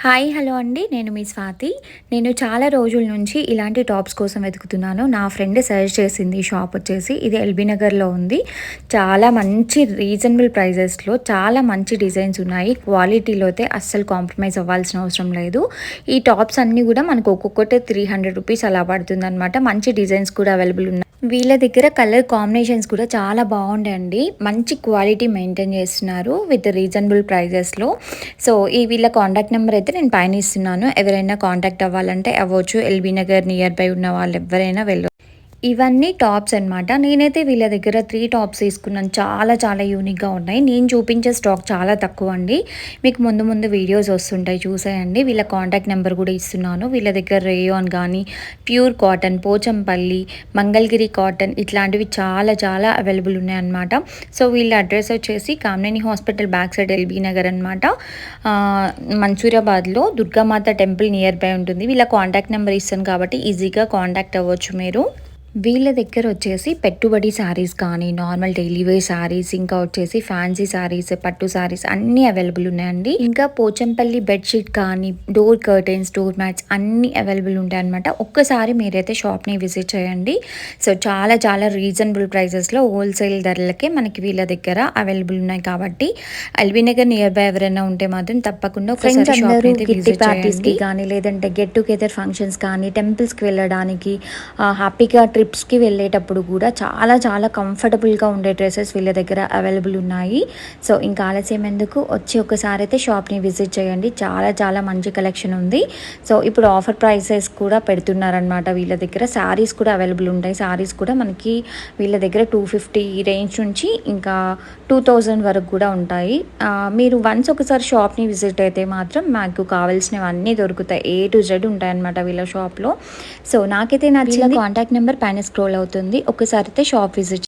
Hi hello అండి. నేను మీ స్వాతి. నేను చాలా రోజుల నుంచి ఇలాంటి టాప్స్ కోసం వెతుకుతున్నాను. నా ఫ్రెండ్ సజెస్ట్ చేసింది ఈ షాప్ వచ్చేసి. ఇది ఎల్బీ నగర్లో ఉంది. చాలా మంచి రీజనబుల్ ప్రైజెస్లో చాలా మంచి డిజైన్స్ ఉన్నాయి. క్వాలిటీలో అయితే అస్సలు కాంప్రమైజ్ అవ్వాల్సిన అవసరం లేదు. ఈ టాప్స్ అన్నీ కూడా మనకు ఒక్కొక్కటి 300 రూపీస్ అలా పడుతుందన్నమాట. మంచి డిజైన్స్ కూడా అవైలబుల్ ఉన్నాయి. వీళ్ళ దగ్గర కలర్ కాంబినేషన్స్ కూడా చాలా బాగుంటాయండి. మంచి క్వాలిటీ మెయింటైన్ చేస్తున్నారు విత్ రీజనబుల్ ప్రైజెస్లో. సో ఈ వీళ్ళ కాంటాక్ట్ నెంబర్ అయితే నేను పైన ఇస్తున్నాను. ఎవరైనా కాంటాక్ట్ అవ్వాలంటే అవ్వచ్చు. ఎల్బీ నగర్ నియర్ బై ఉన్న వాళ్ళు ఎవరైనా వెళ్ళొచ్చు. ఇవన్నీ టాప్స్ అనమాట. నేనైతే వీళ్ళ దగ్గర 3 టాప్స్ తీసుకున్నాను. చాలా చాలా యూనిక్గా ఉన్నాయి. నేను చూపించే స్టాక్ చాలా తక్కువ అండి. మీకు ముందు ముందు వీడియోస్ వస్తుంటాయి, చూసేయండి. వీళ్ళ కాంటాక్ట్ నెంబర్ కూడా ఇస్తున్నాను. వీళ్ళ దగ్గర రేయాన్ కానీ, pure cotton, Pochampalli, Mangalagiri cotton ఇట్లాంటివి చాలా చాలా అవైలబుల్ ఉన్నాయన్నమాట. సో వీళ్ళ అడ్రస్ వచ్చేసి Kamineni hospital back side LB Nagar అనమాట. మన్సూరాబాద్లో దుర్గామాత టెంపుల్ నియర్ బై ఉంటుంది. వీళ్ళ కాంటాక్ట్ నెంబర్ ఇస్తాను కాబట్టి ఈజీగా కాంటాక్ట్ అవ్వచ్చు మీరు. వీళ్ళ దగ్గర వచ్చేసి పెట్టుబడి శారీస్ కానీ, నార్మల్ డైలీ వేర్ శారీస్, ఇంకా వచ్చేసి ఫ్యాన్సీ శారీస్, పట్టు శారీస్ అన్నీ అవైలబుల్ ఉన్నాయండి. ఇంకా పోచంపల్లి బెడ్షీట్ కానీ, డోర్ కర్టెన్స్, డోర్ మ్యాట్స్ అన్నీ అవైలబుల్ ఉంటాయి అనమాట. ఒక్కసారి మీరైతే షాప్ని విజిట్ చేయండి. సో చాలా చాలా రీజనబుల్ ప్రైజెస్లో హోల్సేల్ ధరలకే మనకి వీళ్ళ దగ్గర అవైలబుల్ ఉన్నాయి. కాబట్టి ఎల్బీ నగర్ నియర్ బై ఎవరైనా ఉంటే మాత్రం తప్పకుండా ఒకసారి షాప్ని అయితే విజిట్ పార్టీస్కి కానీ, లేదంటే గెట్ టుగెదర్ ఫంక్షన్స్ కానీ, టెంపుల్స్కి వెళ్ళడానికి, హ్యాపీగా ట్రిప్స్కి వెళ్ళేటప్పుడు కూడా చాలా చాలా కంఫర్టబుల్గా ఉండే డ్రెస్సెస్ వీళ్ళ దగ్గర అవైలబుల్ ఉన్నాయి. సో ఇంకా ఆలస్యం ఎందుకు, వచ్చి ఒకసారి అయితే షాప్ని విజిట్ చేయండి. చాలా చాలా మంచి కలెక్షన్ ఉంది. సో ఇప్పుడు ఆఫర్ ప్రైసెస్ కూడా పెడుతున్నారనమాట. వీళ్ళ దగ్గర శారీస్ కూడా అవైలబుల్ ఉంటాయి. శారీస్ కూడా మనకి వీళ్ళ దగ్గర 250 రేంజ్ నుంచి ఇంకా 2000 వరకు కూడా ఉంటాయి. మీరు వన్స్ ఒకసారి షాప్ని విజిట్ అయితే మాత్రం మాకు కావాల్సినవన్నీ దొరుకుతాయి. A to Z ఉంటాయన్నమాట వీళ్ళ షాప్లో. సో నాకైతే నచ్చిన కాంటాక్ట్ నెంబర్ పైన స్క్రోల్ అవుతుంది. ఒకసారి అయితే షాప్ విజిట్